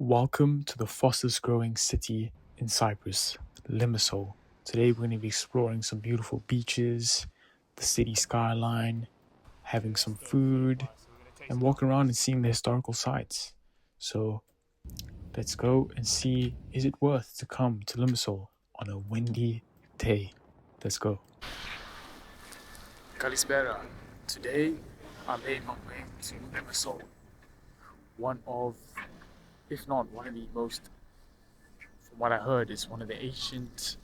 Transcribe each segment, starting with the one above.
Welcome to the fastest growing city in Cyprus, Limassol. Today we're going to be exploring some beautiful beaches, the city skyline, having some food, and walking around and seeing the historical sites. So let's go and see, is it worth to come to Limassol on a windy day? Let's go. Kalispera. Today I made my way to Limassol, one of, if not one of the most, from what I heard, is one of the ancient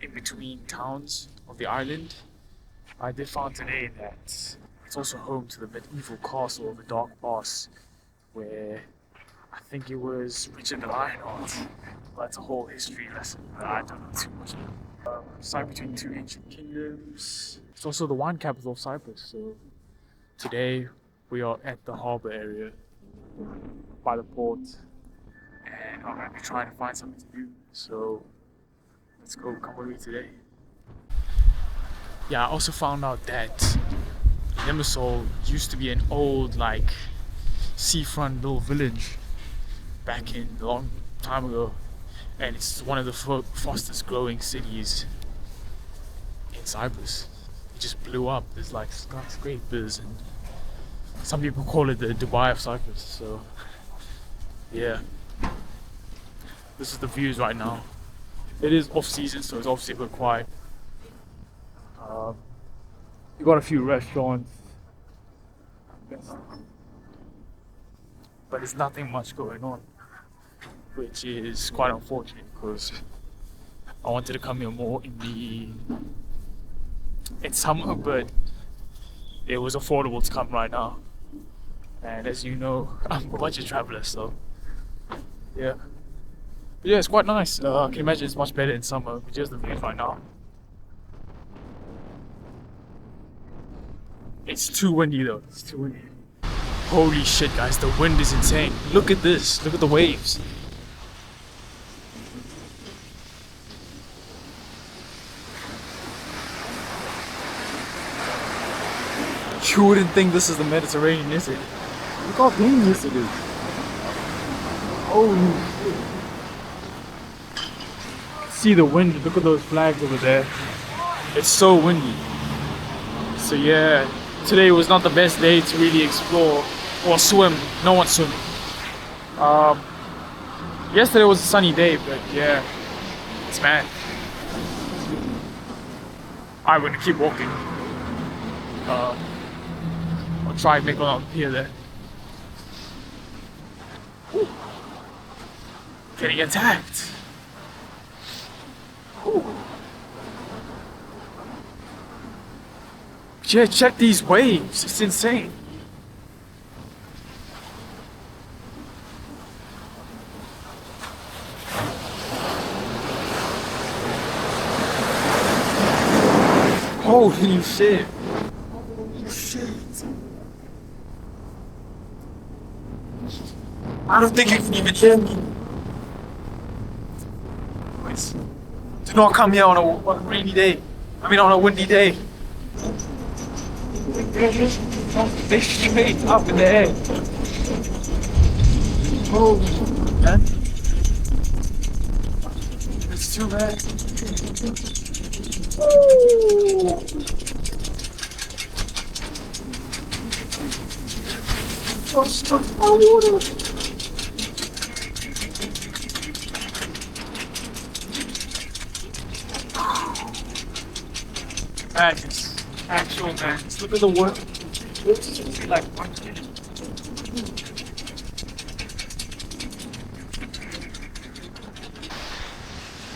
in-between towns of the island. I did find today that it's also home to the medieval castle of the Dark Pass, where I think it was Richard the Lionheart. But it's a whole history lesson that I don't know too much about. Site between two ancient kingdoms. It's also the wine capital of Cyprus. So today we are at the harbour area by the port, and I'm going to be trying to find something to do. So let's go, come with me today. Yeah, I also found out that Limassol used to be an old seafront little village back in a long time ago, and it's one of the fastest growing cities in Cyprus. It just blew up. There's like skyscrapers, and some people call it the Dubai of Cyprus. So yeah, this is the views right now. It is off season, so it's obviously a bit quiet. You got a few restaurants, but there's nothing much going on, which is quite unfortunate because I wanted to come here more in summer, but it was affordable to come right now. And as you know, I'm a budget traveler, so yeah. But yeah, it's quite nice. I can imagine it's much better in summer, but just the views right now. It's too windy though, it's too windy. Holy shit guys, the wind is insane. Look at this, look at the waves. You wouldn't think this is the Mediterranean, is it? Look how dangerous it is. Holy shit. See the wind, look at those flags over there. It's so windy. So yeah, today was not the best day to really explore or swim. No one swim. Yesterday was a sunny day, but yeah, it's mad. I'm gonna keep walking. I'll try and make one up here there. Ooh. Getting attacked. Ooh. Yeah, check these waves. It's insane. Holy shit. Holy shit. I don't think you can even hear me. Please, do not come here on a rainy day. On a windy day. They straight up in the air. Oh, man. It's too bad. Oh, stop my water. Madness. Actual madness. Look at the work. It's just like one minute.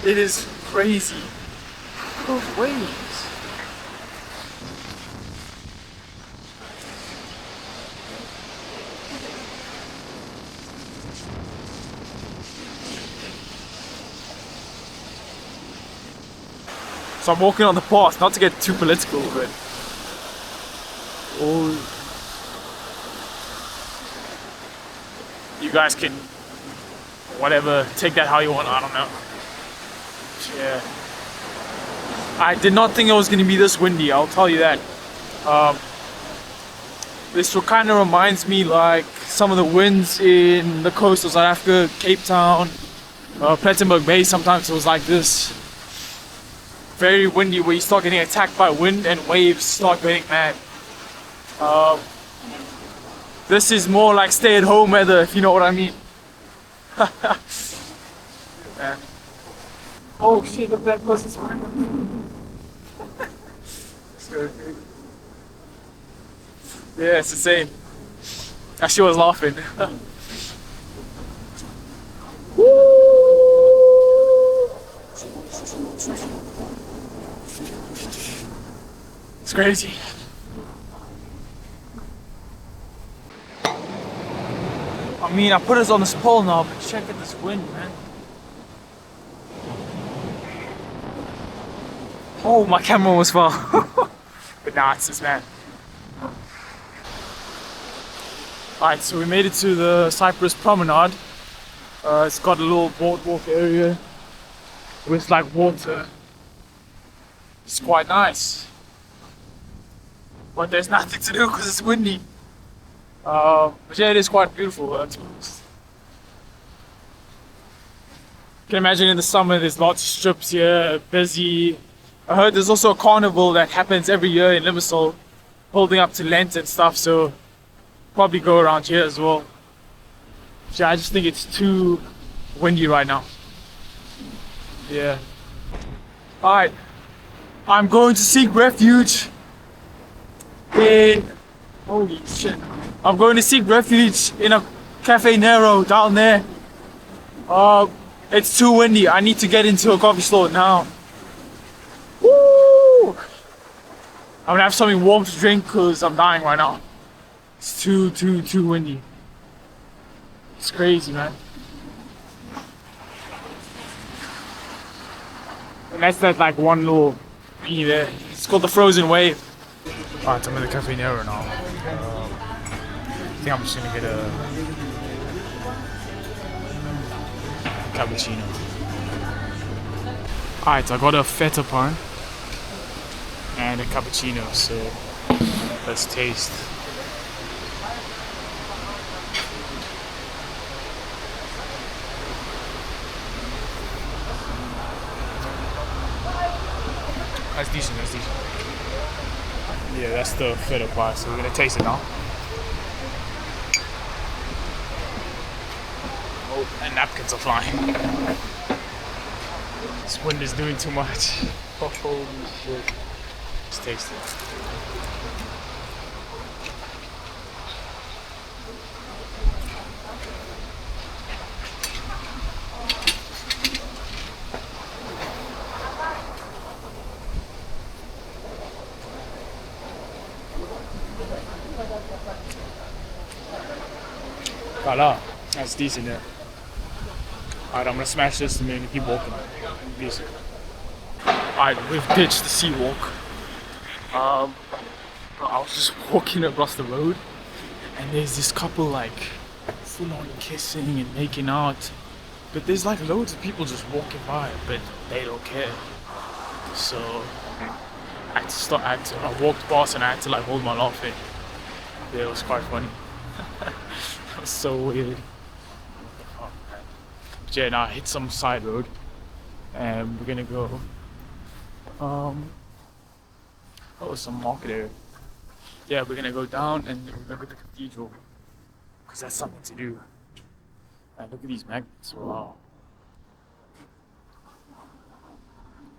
It is crazy. Those waves. So I'm walking on the path, not to get too political, but you guys can, whatever, take that how you want, I don't know. Yeah. I did not think it was going to be this windy, I'll tell you that. This kind of reminds me like some of the winds in the coast of South Africa, Cape Town, Plettenberg Bay. Sometimes it was like this. Very windy, where you start getting attacked by wind and waves start getting mad. This is more like stay-at-home weather, if you know what I mean. Man. Oh shit, look at that person's Yeah, it's the same. She was laughing. It's crazy. I mean, I put us on this pole now, but check out this wind, man. Oh, my camera almost fell. But nah, it's this, man. Alright, so we made it to the Cyprus Promenade. It's got a little boardwalk area with like water. It's quite nice. But there's nothing to do because it's windy. But yeah, it is quite beautiful. To be honest. You can imagine in the summer there's lots of strips here, busy. I heard there's also a carnival that happens every year in Limassol, holding up to Lent and stuff, so probably go around here as well. Yeah, I just think it's too windy right now. Yeah. Alright. I'm going to seek refuge in... Holy shit. I'm going to seek refuge in a Cafe Nero down there. It's too windy. I need to get into a coffee store now. Woo! I'm gonna have something warm to drink because I'm dying right now. It's too windy. It's crazy, man. And that's that like one little thingy there. It's called the Frozen Wave. Alright, I'm in the Cafe Nero now. I think I'm just gonna get a cappuccino. Alright, I got a feta pan and a cappuccino, so let's taste. That's decent, that's decent. Yeah, that's the feta pie, so we're gonna taste it now. Oh, and napkins are flying. This wind is doing too much. Oh, holy shit. Let's taste it. Voila, that's decent, yeah. Alright, I'm gonna smash this and then keep walking. Decent. Alright, we've ditched the sea walk. I was just walking across the road and there's this couple like full on kissing and making out. But there's like loads of people just walking by, but they don't care. So I had to stop, I walked past and I had to like hold my laugh in. Yeah, it was quite funny. That was so weird. Oh, but yeah, now I hit some side road and we're gonna go some market area. Yeah, we're gonna go down and look at the cathedral because that's something to do. And look at these magnets. Wow.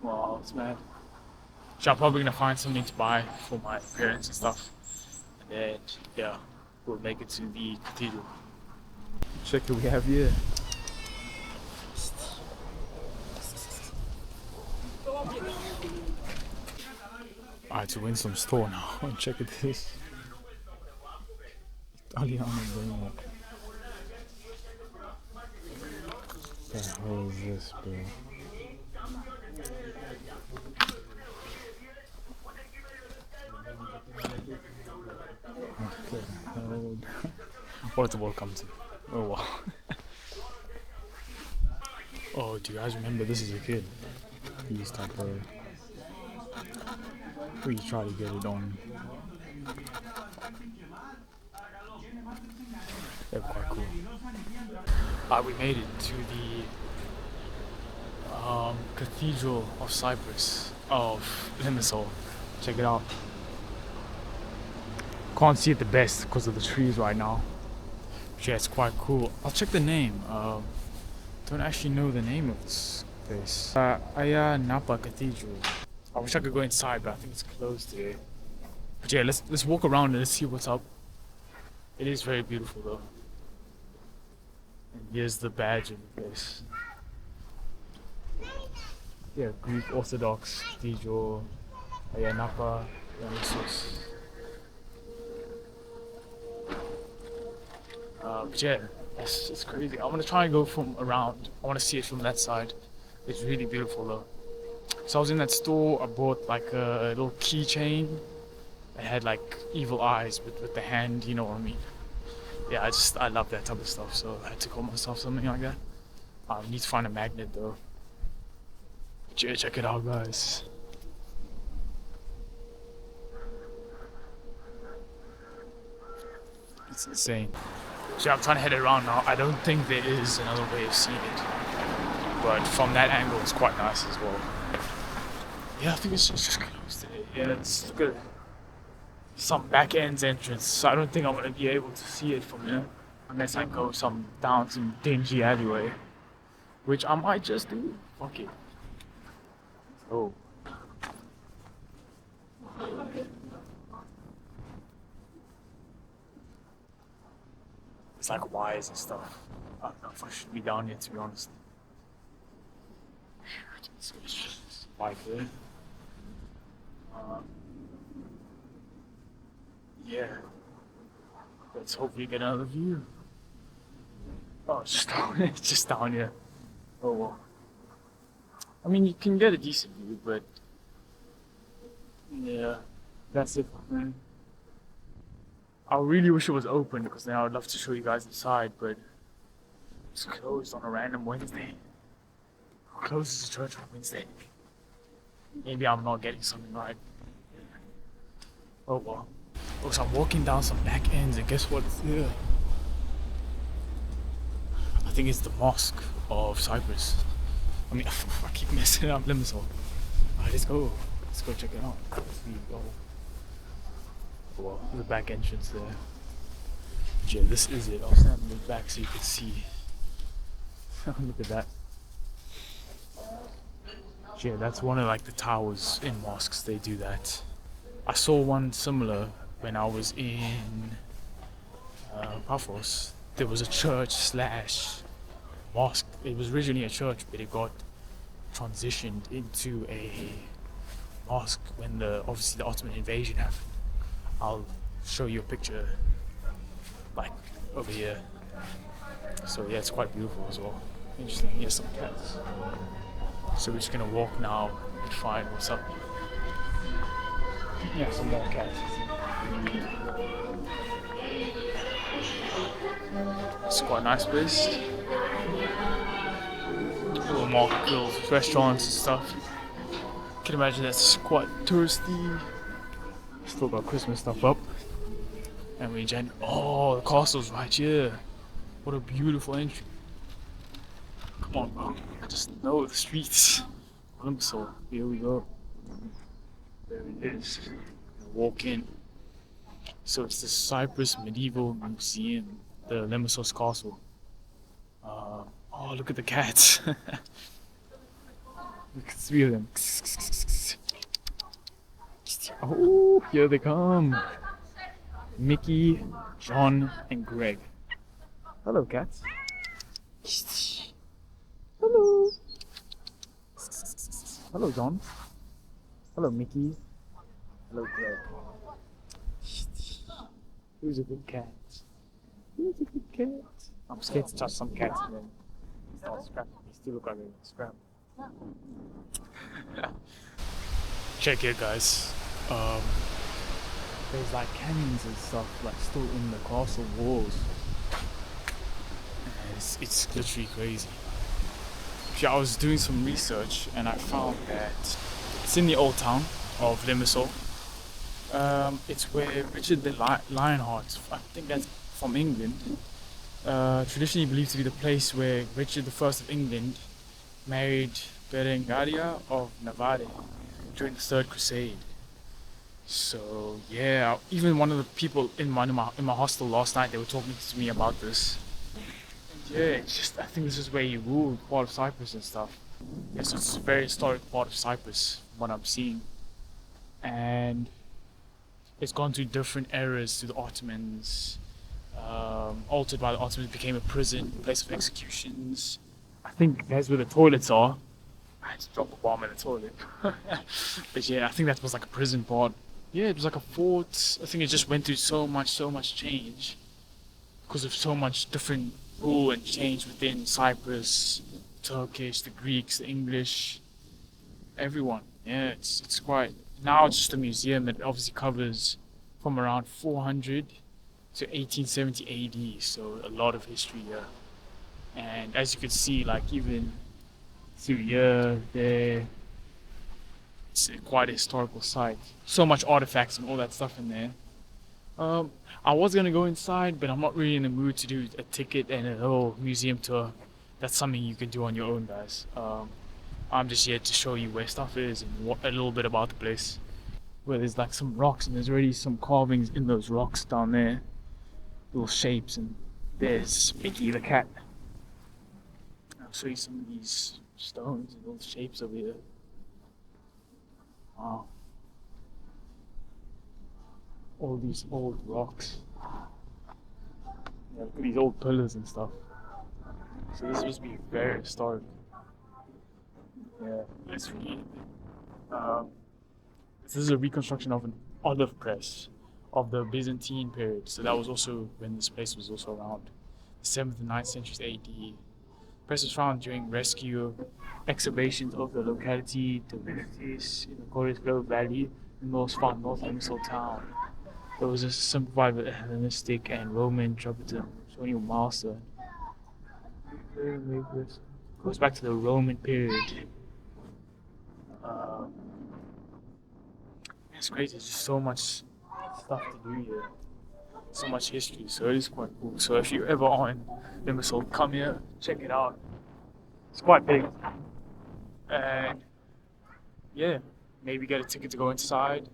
Wow, it's mad. So I'm probably gonna find something to buy for my parents and stuff. And then, yeah, we'll make it to the cathedral. Check what we have here. Alright, so we're in some store now. Check it this. Italiano bro. What the hell is this, bro? What the world come to? Oh wow. Oh, do you guys remember this as a kid? These type of... We try to get it on. quite cool. We made it to the Cathedral of Cyprus, of Limassol. Check it out. Can't see it the best because of the trees right now. But yeah, it's quite cool. I'll check the name. Don't actually know the name of this place. Ayia Napa Cathedral. I wish I could go inside, but I think it's closed today. But yeah, let's walk around and let's see what's up. It is very beautiful though. And here's the badge of the place. Yeah, Greek Orthodox Cathedral, Ayia Napa, Limassol. But yeah, it's crazy. I want to try and go from around. I want to see it from that side. It's really beautiful though. So I was in that store. I bought like a little keychain. It had like evil eyes with the hand. You know what I mean? Yeah, I love that type of stuff. So I had to call myself something like that. I need to find a magnet though. But yeah, check it out, guys. It's insane. So I'm trying to head around now. I don't think there is another way of seeing it, but from that angle it's quite nice as well. Yeah, I think it's just closed today. Yeah, it's good. Some back ends entrance, so I don't think I'm gonna be able to see it from here unless I go down some dingy alleyway, which I might just do. Fuck it. Oh. It's like wires and stuff. I don't know if I should be down here, to be honest. It's just like there. Yeah. Let's hopefully get another view. Oh, it's just down, it's just down here. Oh well. I mean, you can get a decent view, but yeah, that's it. I really wish it was open because then I would love to show you guys inside, but it's closed on a random Wednesday. Who closes the church on Wednesday? Maybe I'm not getting something right. Oh well. Oh, so I'm walking down some back ends and guess what's here? I think it's the Mosque of Cyprus. I mean, I keep messing up Limassol. Alright, let's go. Let's go check it out. Let's see. Oh. Well, the back entrance there. Yeah, this is it. I'll stand in the back so you can see. Look at that. Yeah, that's one of like the towers in mosques. They do that. I saw one similar when I was in Paphos. There was a church slash mosque. It was originally a church, but it got transitioned into a mosque when obviously the Ottoman invasion happened. I'll show you a picture like over here. So yeah, it's quite beautiful as well. Interesting. Here's some cats. So we're just gonna walk now and find what's up. Yeah, some more cats. It's quite a nice place. Little restaurants and stuff. I can imagine that's quite touristy. Still got Christmas stuff up. And oh, the castle's right here. What a beautiful entry. Come on, bro. I just know the streets. Limassol. Here we go. There it is. Walk in. So it's the Cyprus Medieval Museum, the Limassol Castle. Oh, look at the cats. Look at 3 of them. Oh, here they come. Mickey, John, and Greg. Hello, cats. Hello. Hello, John. Hello, Mickey. Hello, Greg. Who's a good cat? Who's a good cat? I'm scared to touch some cats and then start scrapping. They still look like they're scrap. Check here, guys. There's like canyons and stuff like still in the castle walls. And it's literally crazy. Yeah, I was doing some research and I found that it's in the old town of Limassol. It's where Richard the Lionheart, I think that's from England, traditionally believed to be the place where Richard the First of England married Berengaria of Navarre during the Third Crusade. So yeah, even one of the people in my hostel last night, they were talking to me about this. Yeah, it's just I think this is where he ruled part of Cyprus and stuff. Yes, it's a very historic part of Cyprus, from what I'm seeing, and it's gone through different eras through the Ottomans. Altered by the Ottomans, became a prison, place of executions. I think that's where the toilets are. I had to drop a bomb in the toilet. But yeah, I think that was like a prison part. Yeah, it was like a fort. I think it just went through so much change because of so much different rule and change within Cyprus, Turkish, the Greeks, the English, everyone. Yeah, it's quite. Now it's just a museum that obviously covers from around 400 to 1870 AD, so a lot of history here. And as you can see, like even through here, there, it's quite a historical site. So much artifacts and all that stuff in there. I was gonna go inside, but I'm not really in the mood to do a ticket and a whole museum tour. That's something you can do on your own, guys. I'm just here to show you where stuff is and a little bit about the place. Where there's like some rocks and there's already some carvings in those rocks down there. Little shapes, and there's Mickey the cat. I'll show you some of these stones and little shapes over here. Wow. All these old rocks. Yeah, look at these old pillars and stuff. So this must be very historic. Yeah, let's read. This is a reconstruction of an olive press of the Byzantine period. So that was also when this place was also around the 7th and 9th centuries AD. Press was found during rescue excavations of the locality Dominicis in the Corus Grove Valley in North Limassol town. There was a simplified with Hellenistic and Roman trumpeter, showing you master. Goes back to the Roman period. It's crazy, there's just so much stuff to do here. So much history, so it is quite cool. So if you're ever on Limassol, come here, check it out. It's quite big. And yeah, maybe get a ticket to go inside.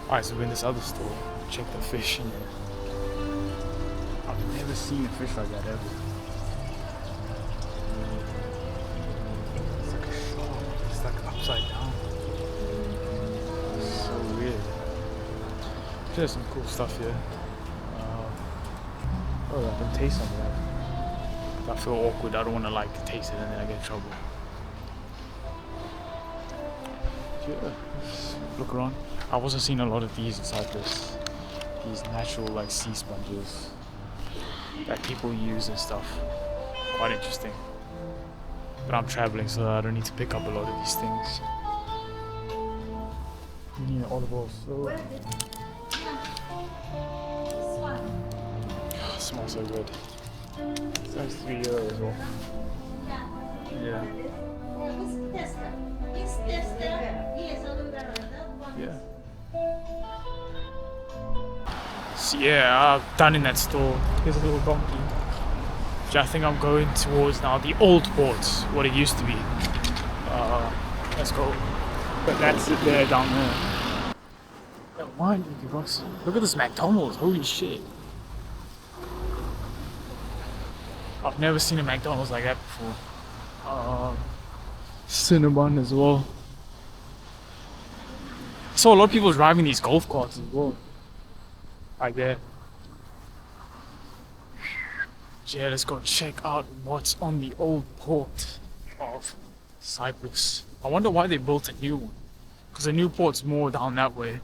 Alright, so we're in this other store. Check the fish in there. I've never seen a fish like that ever. It's like a shark. It's like upside down. It's so weird. There's some cool stuff here. Oh, I can taste some of that. I feel awkward. I don't want to like taste it and then I get in trouble. Yeah, look around. I've also seen a lot of these in Cyprus. These natural like sea sponges that people use and stuff. Quite interesting. But I'm traveling, so I don't need to pick up a lot of these things. You need olive oil, so it smells so good. It's 3 euros as well. Yeah. Yeah. So yeah, I've done in that store. Here's a little donkey. Which I think I'm going towards now, the old port, what it used to be. Let's go. But that's it there down there. Why? Look at this McDonald's, holy shit. I've never seen a McDonald's like that before. Cinnabon as well. I saw a lot of people driving these golf carts as well. Right there. Yeah, let's go check out what's on the old port of Cyprus. I wonder why they built a new one. Because the new port's more down that way.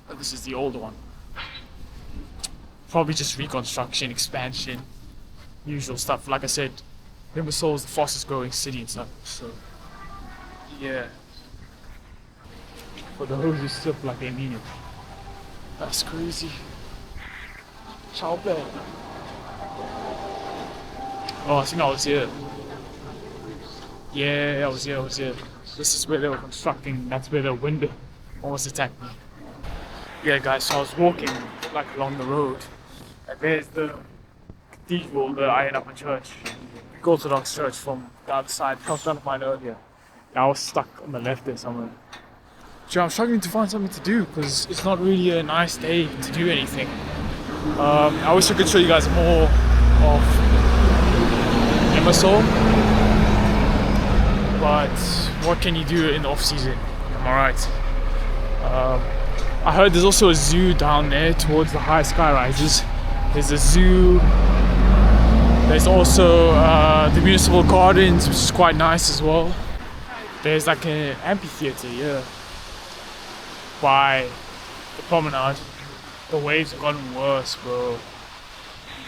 But this is the old one. Probably just reconstruction, expansion, usual stuff. Like I said, Limassol is the fastest growing city in Cyprus. So, yeah. For those who sip like they mean it. That's crazy. Ciao, bad. Oh, I think I was here. Yeah, I was here. This is where they were constructing, that's where the window almost attacked me. Yeah guys, so I was walking like along the road and there's the cathedral, the Ayia Napa church, Greek Orthodox church from the other side. I was trying to find earlier. I was stuck on the left there somewhere. So I'm struggling to find something to do because it's not really a nice day to do anything. I wish I could show you guys more of Limassol, but what can you do in the off season? Am I right? I heard there's also a zoo down there towards the high sky rises. There's a zoo. There's also the municipal gardens, which is quite nice as well. There's like an amphitheater here by the promenade. The waves have gotten worse, bro.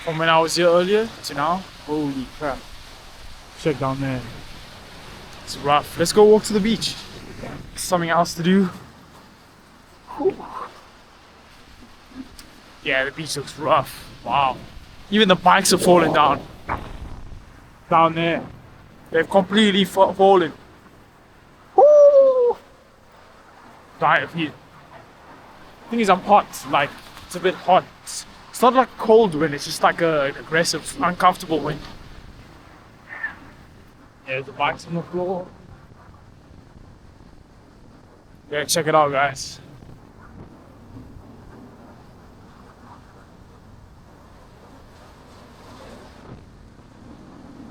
From when I was here earlier to now, holy crap. Check down there. It's rough. Let's go walk to the beach. Something else to do. Whew. Yeah, the beach looks rough. Wow. Even the bikes are falling down. Down there. They've completely fallen. Woo! Die of heat. Thing is, I'm hot. Like, it's a bit hot. It's not like cold wind, it's just like an aggressive, uncomfortable wind. Yeah, the bike's on the floor. Yeah, check it out, guys.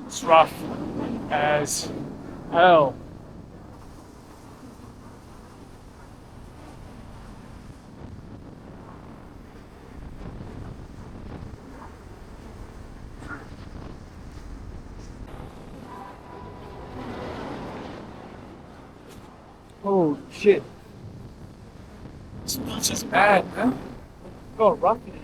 It's rough as hell. Oh shit. This beach is bad, man. Look how rough it is.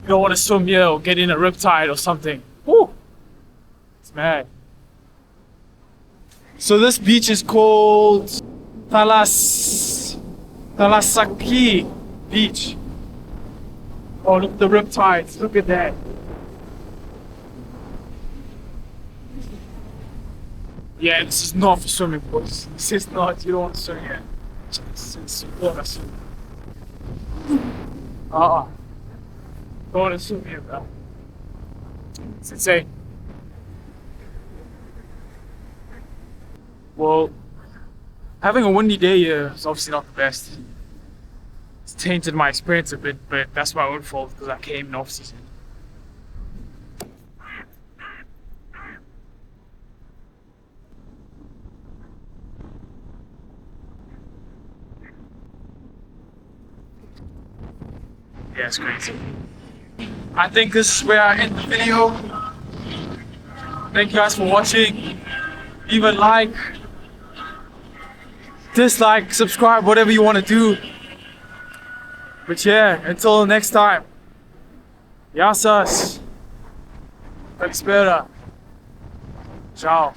You don't want to swim here or get in a riptide or something. Woo! It's mad. So this beach is called Thalasaki Beach. Oh, look at the riptides. Look at that. Yeah, this is not for swimming, boys. This is not. You don't want to swim here. It's water. Don't want to swim here, bro. It's insane. Well, having a windy day here is obviously not the best. It's tainted my experience a bit, but that's my own fault because I came in off season. Yeah, it's crazy. I think this is where I end the video. Thank you guys for watching. Leave a like, dislike, subscribe, whatever you want to do. But yeah, until next time. Yasas. Espera. Ciao.